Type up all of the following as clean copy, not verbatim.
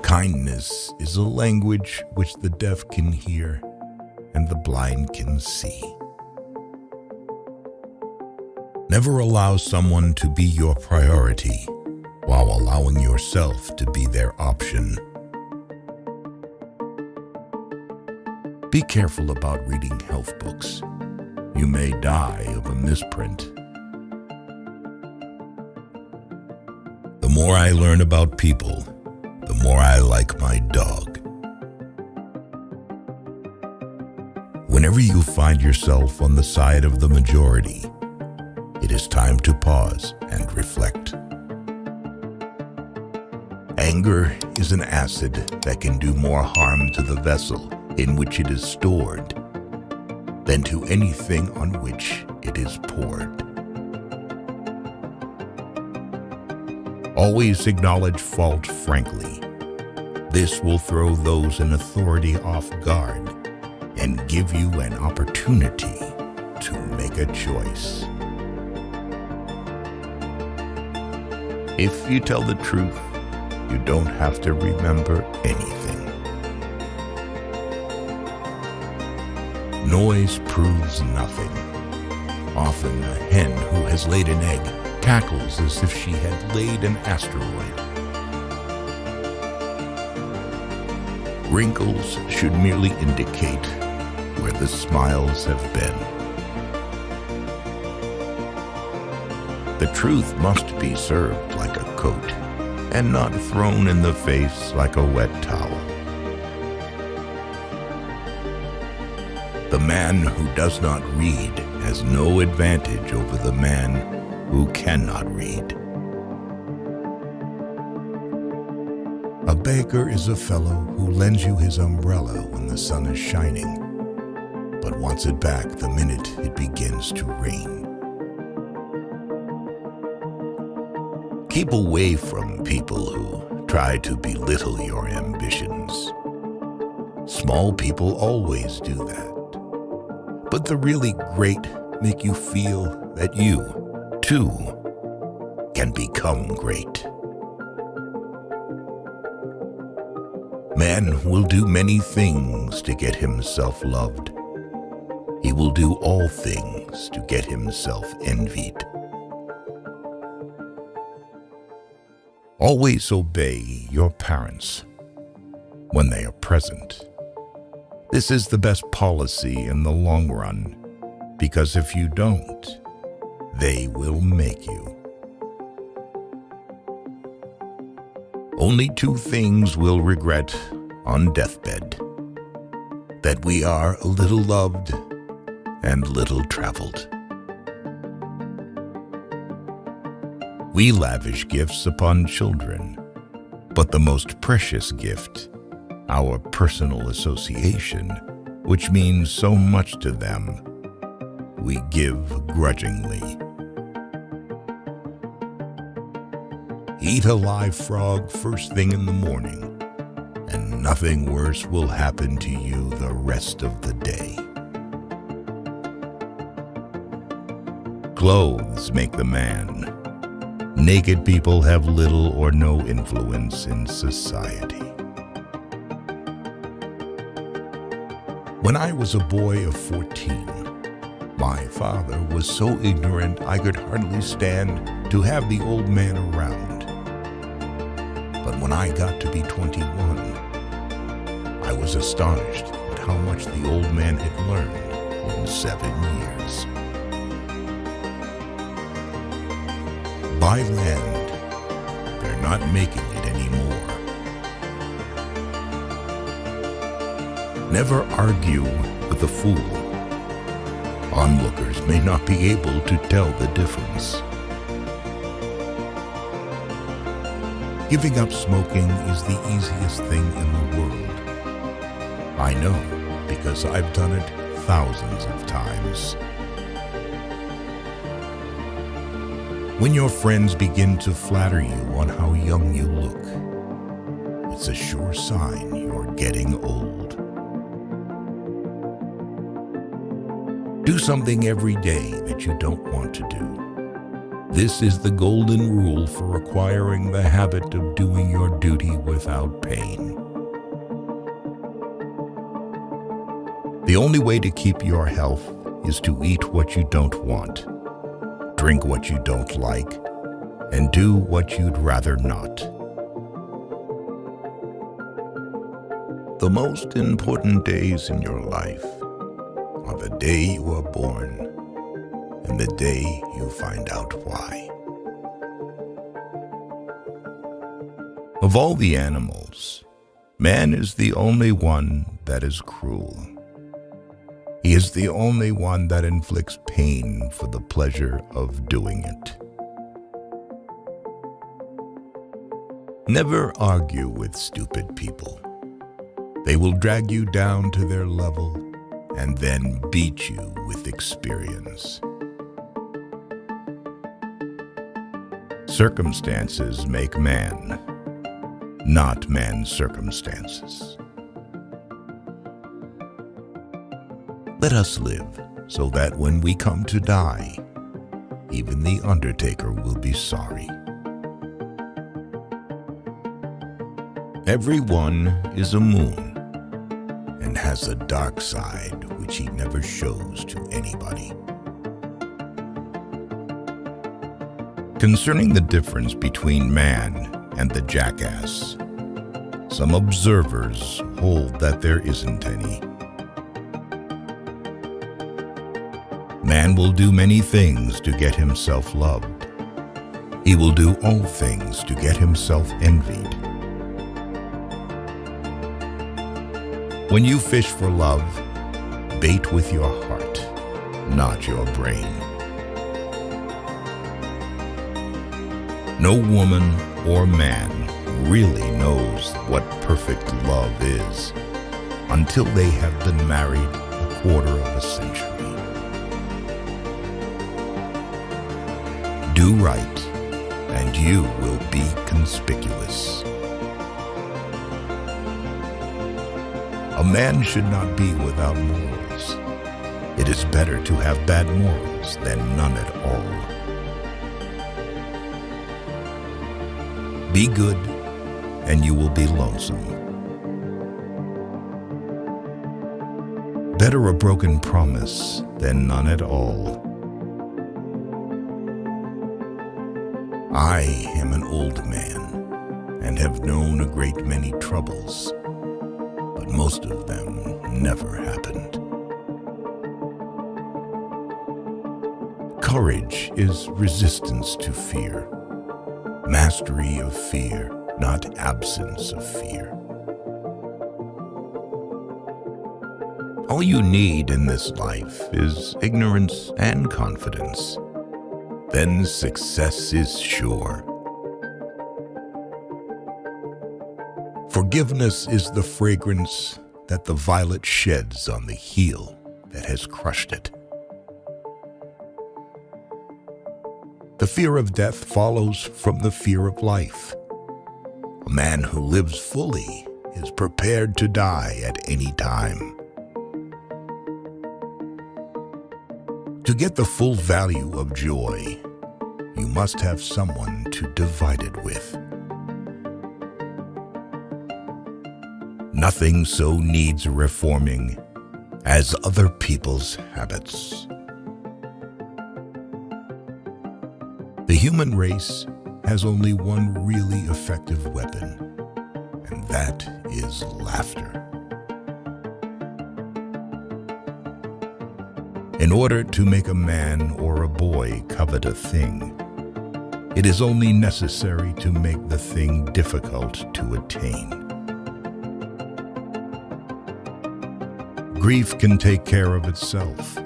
Kindness is a language which the deaf can hear and the blind can see. Never allow someone to be your priority while allowing yourself to be their option. Be careful about reading health books. You may die of a misprint. The more I learn about people, the more I like my dog. Whenever you find yourself on the side of the majority, it is time to pause and reflect. Anger is an acid that can do more harm to the vessel in which it is stored than to anything on which it is poured. Always acknowledge fault frankly. This will throw those in authority off guard and give you an opportunity to make a choice. If you tell the truth, you don't have to remember anything. Noise proves nothing. Often a hen who has laid an egg cackles as if she had laid an asteroid. Wrinkles should merely indicate where the smiles have been. The truth must be served like a coat and not thrown in the face like a wet towel. The man who does not read has no advantage over the man who cannot read. A beggar is a fellow who lends you his umbrella when the sun is shining, but wants it back the minute it begins to rain. Keep away from people who try to belittle your ambitions. Small people always do that. But the really great make you feel that you, too, can become great. Man will do many things to get himself loved. He will do all things to get himself envied. Always obey your parents when they are present. This is the best policy in the long run, because if you don't, they will make you. Only two things we'll regret on deathbed: that we are a little loved and little traveled. We lavish gifts upon children, but the most precious gift, our personal association, which means so much to them, we give grudgingly. Eat a live frog first thing in the morning, and nothing worse will happen to you the rest of the day. Clothes make the man. Naked people have little or no influence in society. When I was a boy of 14, my father was so ignorant I could hardly stand to have the old man around. But when I got to be 21, I was astonished at how much the old man had learned in 7 years. Buy land, they're not making it anymore. Never argue with a fool. Onlookers may not be able to tell the difference. Giving up smoking is the easiest thing in the world. I know, because I've done it thousands of times. When your friends begin to flatter you on how young you look, it's a sure sign you're getting old. Do something every day that you don't want to do. This is the golden rule for acquiring the habit of doing your duty without pain. The only way to keep your health is to eat what you don't want, drink what you don't like, and do what you'd rather not. The most important days in your life are the day you were born and the day you find out why. Of all the animals, man is the only one that is cruel. He is the only one that inflicts pain for the pleasure of doing it. Never argue with stupid people. They will drag you down to their level and then beat you with experience. Circumstances make man, not man's circumstances. Let us live so that when we come to die, even the undertaker will be sorry. Everyone is a moon and has a dark side which he never shows to anybody. Concerning the difference between man and the jackass, some observers hold that there isn't any. Man will do many things to get himself loved. He will do all things to get himself envied. When you fish for love, bait with your heart, not your brain. No woman or man really knows what perfect love is until they have been married a quarter of a century. Do right, and you will be conspicuous. A man should not be without morals. It is better to have bad morals than none at all. Be good, and you will be lonesome. Better a broken promise than none at all. I am an old man and have known a great many troubles, but most of them never happened. Courage is resistance to fear, mastery of fear, not absence of fear. All you need in this life is ignorance and confidence. Then success is sure. Forgiveness is the fragrance that the violet sheds on the heel that has crushed it. The fear of death follows from the fear of life. A man who lives fully is prepared to die at any time. To get the full value of joy, you must have someone to divide it with. Nothing so needs reforming as other people's habits. The human race has only one really effective weapon, and that is laughter. In order to make a man or a boy covet a thing, it is only necessary to make the thing difficult to attain. Grief can take care of itself,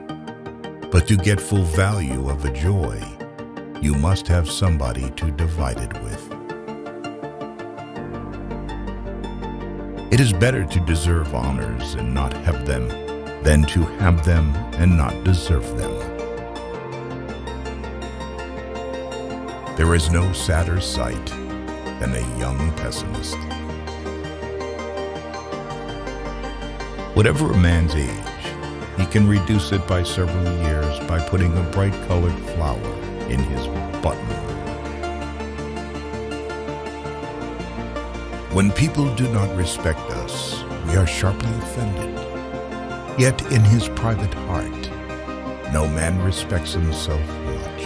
but to get full value of a joy, you must have somebody to divide it with. It is better to deserve honors and not have them than to have them and not deserve them. There is no sadder sight than a young pessimist. Whatever a man's age, he can reduce it by several years by putting a bright-colored flower in his buttonhole. When people do not respect us, we are sharply offended. Yet in his private heart, no man respects himself much.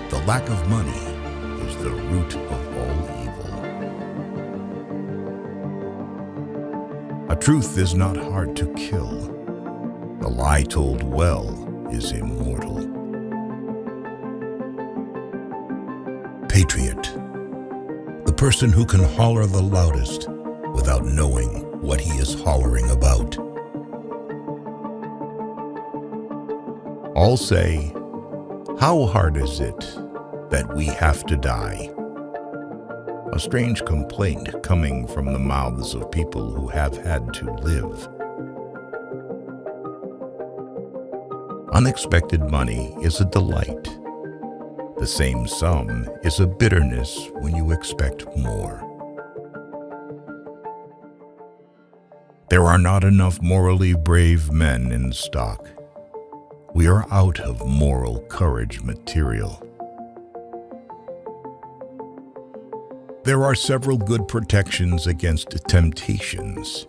The lack of money is the root of all evil. A truth is not hard to kill. The lie told well is immortal. Patriot, the person who can holler the loudest without knowing what he is hollering about. All say, how hard is it that we have to die? A strange complaint coming from the mouths of people who have had to live. Unexpected money is a delight. The same sum is a bitterness when you expect more. There are not enough morally brave men in stock. We are out of moral courage material. There are several good protections against temptations,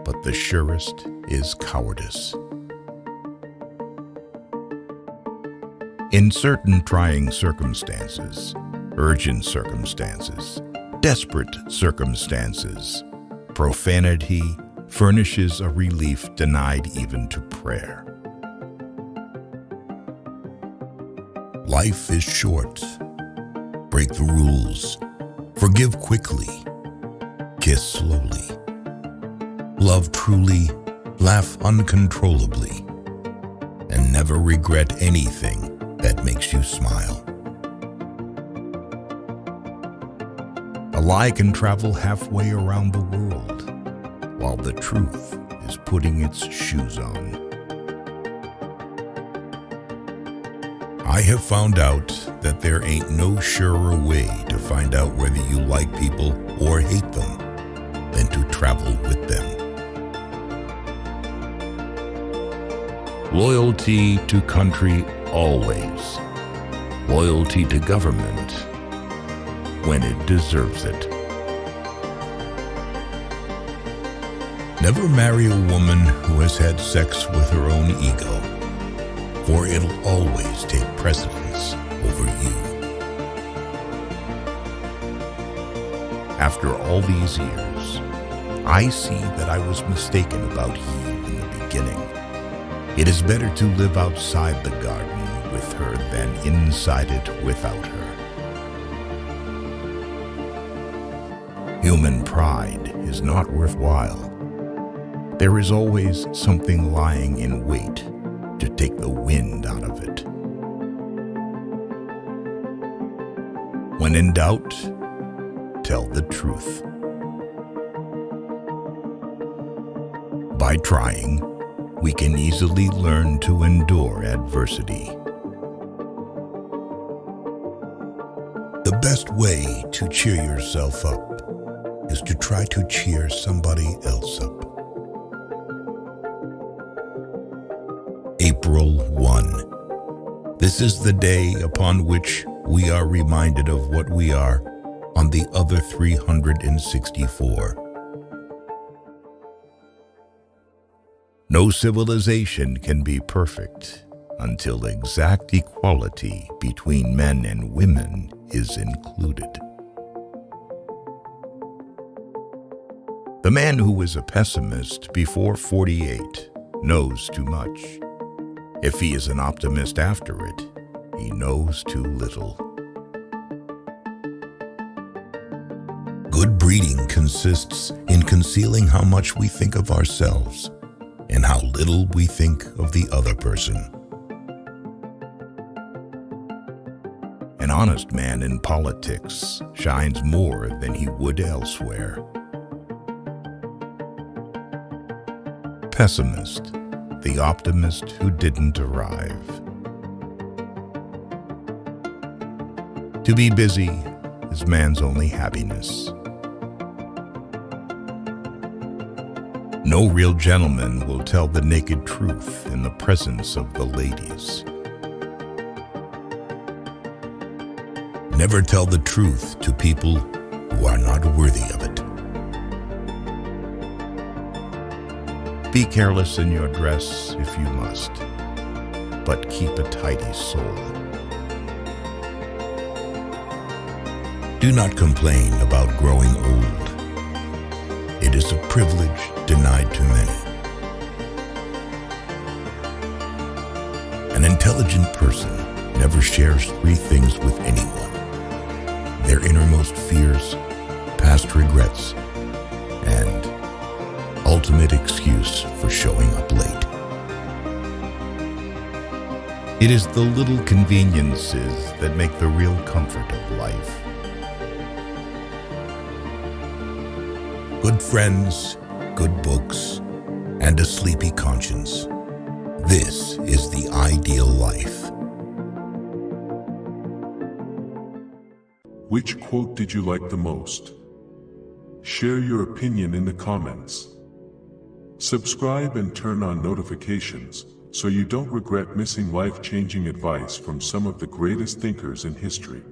but the surest is cowardice. In certain trying circumstances, urgent circumstances, desperate circumstances, profanity furnishes a relief denied even to prayer. Life is short. Break the rules. Forgive quickly. Kiss slowly. Love truly. Laugh uncontrollably. And never regret anything that makes you smile. A lie can travel halfway around the world, while the truth is putting its shoes on. I have found out that there ain't no surer way to find out whether you like people or hate them than to travel with them. Loyalty to country always. Loyalty to government when it deserves it. Never marry a woman who has had sex with her own ego, for it'll always take precedence over you. After all these years, I see that I was mistaken about Eve in the beginning. It is better to live outside the garden with her than inside it without her. Human pride is not worthwhile. There is always something lying in wait to take the wind out of it. When in doubt, tell the truth. By trying, we can easily learn to endure adversity. The best way to cheer yourself up is to try to cheer somebody else up. April 1. This is the day upon which we are reminded of what we are on the other 364. No civilization can be perfect until exact equality between men and women is included. The man who is a pessimist before 48 knows too much. If he is an optimist after it, he knows too little. Good breeding consists in concealing how much we think of ourselves and how little we think of the other person. An honest man in politics shines more than he would elsewhere. Pessimist, the optimist who didn't arrive. To be busy is man's only happiness. No real gentleman will tell the naked truth in the presence of the ladies. Never tell the truth to people who are not worthy of it. Be careless in your dress if you must, but keep a tidy soul. Do not complain about growing old. It is a privilege denied to many. An intelligent person never shares three things with anyone: their innermost fears, past regrets, and ultimate excuse for showing up late. It is the little conveniences that make the real comfort of life. Good friends, good books, and a sleepy conscience. This is the ideal life. Which quote did you like the most? Share your opinion in the comments. Subscribe and turn on notifications so you don't regret missing life-changing advice from some of the greatest thinkers in history.